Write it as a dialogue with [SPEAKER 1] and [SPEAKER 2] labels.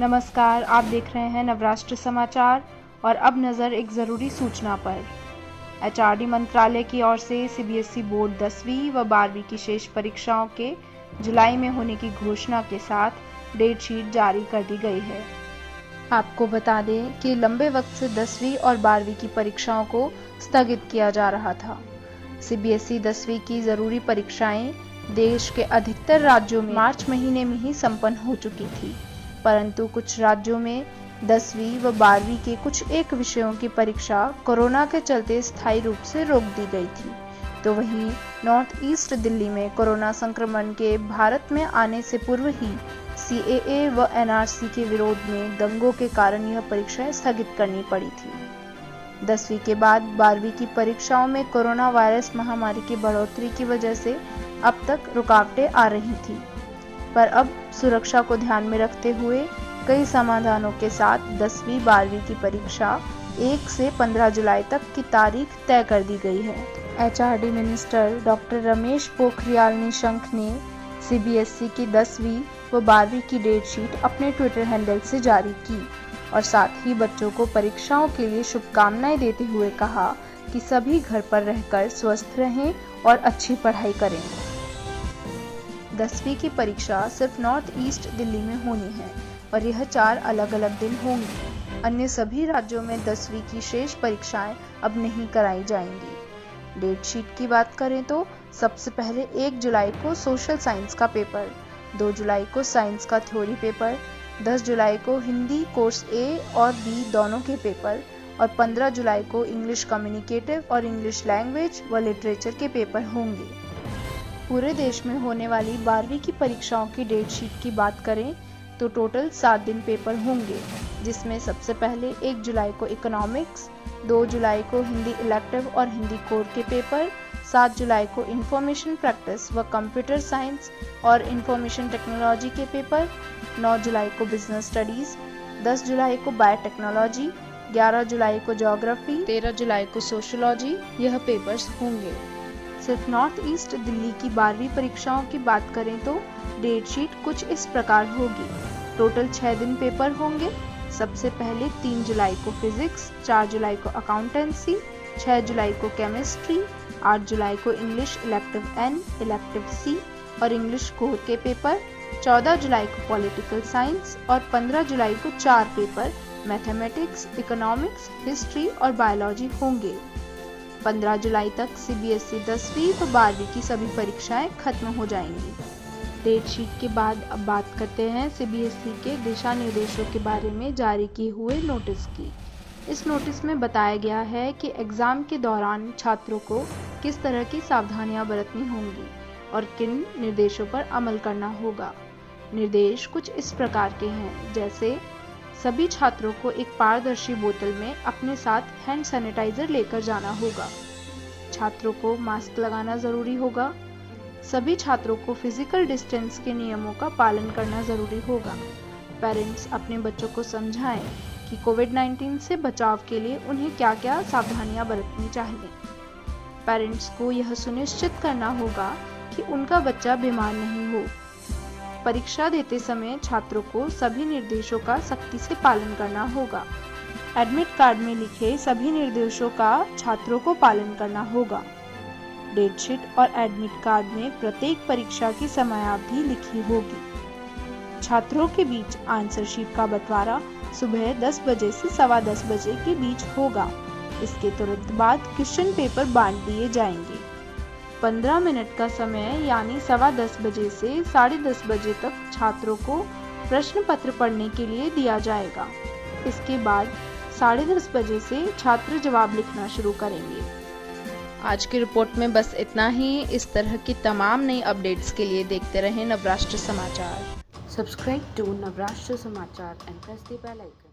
[SPEAKER 1] नमस्कार, आप देख रहे हैं नवराष्ट्र समाचार और अब नज़र एक ज़रूरी सूचना पर। एचआरडी मंत्रालय की ओर से सीबीएसई बोर्ड 10वीं व 12वीं की शेष परीक्षाओं के जुलाई में होने की घोषणा के साथ डेट शीट जारी कर दी गई है। आपको बता दें कि लंबे वक्त से 10वीं और 12वीं की परीक्षाओं को स्थगित किया जा रहा था। सीबीएसई 10वीं की ज़रूरी परीक्षाएं देश के अधिकतर राज्यों में मार्च महीने में ही संपन्न हो चुकी थी, परंतु कुछ राज्यों में 10वीं व 12वीं के कुछ एक विषयों की परीक्षा कोरोना के चलते स्थायी रूप से रोक दी गई थी। तो वहीं नॉर्थ ईस्ट दिल्ली में कोरोना संक्रमण के भारत में आने से पूर्व ही सीएए व एनआरसी के विरोध में दंगों के कारण यह परीक्षाएं स्थगित करनी पड़ी थी। 10वीं के बाद 12वीं की परीक्षाओं में कोरोना वायरस महामारी की बढ़ोतरी की वजह से अब तक रुकावटें आ रही थी, पर अब सुरक्षा को ध्यान में रखते हुए कई समाधानों के साथ 10वीं 12वीं की परीक्षा 1 से 15 जुलाई तक की तारीख तय कर दी गई है। HRD minister doctor Ramesh Pokhriyal Nishank ने सीबीएसई की 10वीं व 12वीं की डेट शीट अपने ट्विटर हैंडल से जारी की और साथ ही बच्चों को परीक्षाओं के लिए शुभकामनाएं देते हुए कहा कि सभी घर पर रहकर स्वस्थ रहें और अच्छी पढ़ाई करें। 10वीं की परीक्षा सिर्फ नॉर्थ ईस्ट दिल्ली में होनी है और यह 4 अलग अलग दिन होंगी। अन्य सभी राज्यों में 10वीं की शेष परीक्षाएं अब नहीं कराई जाएंगी। डेट शीट की बात करें तो सबसे पहले 1 जुलाई को सोशल साइंस का पेपर, 2 जुलाई को साइंस का थ्योरी पेपर, 10 जुलाई को हिंदी कोर्स ए और बी दोनों के पेपर और 15 जुलाई को इंग्लिश कम्युनिकेटिव और इंग्लिश लैंग्वेज व लिटरेचर के पेपर होंगे। पूरे देश में होने वाली 12वीं की परीक्षाओं की डेट शीट की बात करें तो टोटल 7 दिन पेपर होंगे, जिसमें सबसे पहले 1 जुलाई को इकोनॉमिक्स, 2 जुलाई को हिंदी इलेक्टिव और हिंदी कोर के पेपर, 7 जुलाई को इंफॉर्मेशन प्रैक्टिस व कंप्यूटर साइंस और इंफॉर्मेशन टेक्नोलॉजी के पेपर, 9 जुलाई को बिजनेस स्टडीज, 10 जुलाई को बायोटेक्नोलॉजी, 11 जुलाई को ज्योग्राफी, 13 जुलाई को सोशियोलॉजी यह पेपर्स होंगे। सिर्फ नॉर्थ ईस्ट दिल्ली की 12वीं परीक्षाओं की बात करें तो डेट शीट कुछ इस प्रकार होगी। टोटल 6 दिन पेपर होंगे। सबसे पहले 3 जुलाई को फिजिक्स, 4 जुलाई को अकाउंटेंसी, 6 जुलाई को केमिस्ट्री, 8 जुलाई को इंग्लिश इलेक्टिव एन, इलेक्टिव सी और इंग्लिश कोर के पेपर, 14 जुलाई को पॉलिटिकल साइंस और 15 जुलाई को 4 पेपर मैथमेटिक्स, इकोनॉमिक्स, हिस्ट्री और बायोलॉजी होंगे। 15 जुलाई तक सीबीएसई 10वीं व 12वीं की सभी परीक्षाएं खत्म हो जाएंगी। डेट शीट के बाद अब बात करते हैं सीबीएसई के दिशा निर्देशों के बारे में जारी किए हुए नोटिस की। इस नोटिस में बताया गया है कि एग्ज़ाम के दौरान छात्रों को किस तरह की सावधानियां बरतनी होंगी और किन निर्देशों पर अमल करना होगा। निर्देश कुछ इस प्रकार के हैं, जैसे सभी छात्रों को एक पारदर्शी बोतल में अपने साथ हैंड सैनिटाइजर लेकर जाना होगा। छात्रों को मास्क लगाना जरूरी होगा। सभी छात्रों को फिजिकल डिस्टेंस के नियमों का पालन करना जरूरी होगा। पेरेंट्स अपने बच्चों को समझाएं कि कोविड-19 से बचाव के लिए उन्हें क्या क्या सावधानियां बरतनी चाहिए। पेरेंट्स को यह सुनिश्चित करना होगा कि उनका बच्चा बीमार नहीं हो। परीक्षा देते समय छात्रों को सभी निर्देशों का सख्ती से पालन करना होगा। एडमिट कार्ड में लिखे सभी निर्देशों का छात्रों को पालन करना होगा। डेट शीट और एडमिट कार्ड में प्रत्येक परीक्षा की समयावधि लिखी होगी। छात्रों के बीच आंसर शीट का बंटवारा सुबह 10 बजे से 10:15 बजे के बीच होगा। इसके तुरंत बाद क्वेश्चन पेपर बांट दिए जाएंगे। 15 मिनट का समय यानी 10:15 बजे से 10:30 बजे तक छात्रों को प्रश्न पत्र पढ़ने के लिए दिया जाएगा। इसके बाद 10:30 बजे से छात्र जवाब लिखना शुरू करेंगे। आज की रिपोर्ट में बस इतना ही। इस तरह की तमाम नई अपडेट्स के लिए देखते रहें नवराष्ट्र समाचार।
[SPEAKER 2] Subscribe to Navrashtra Samachar and press the bell icon.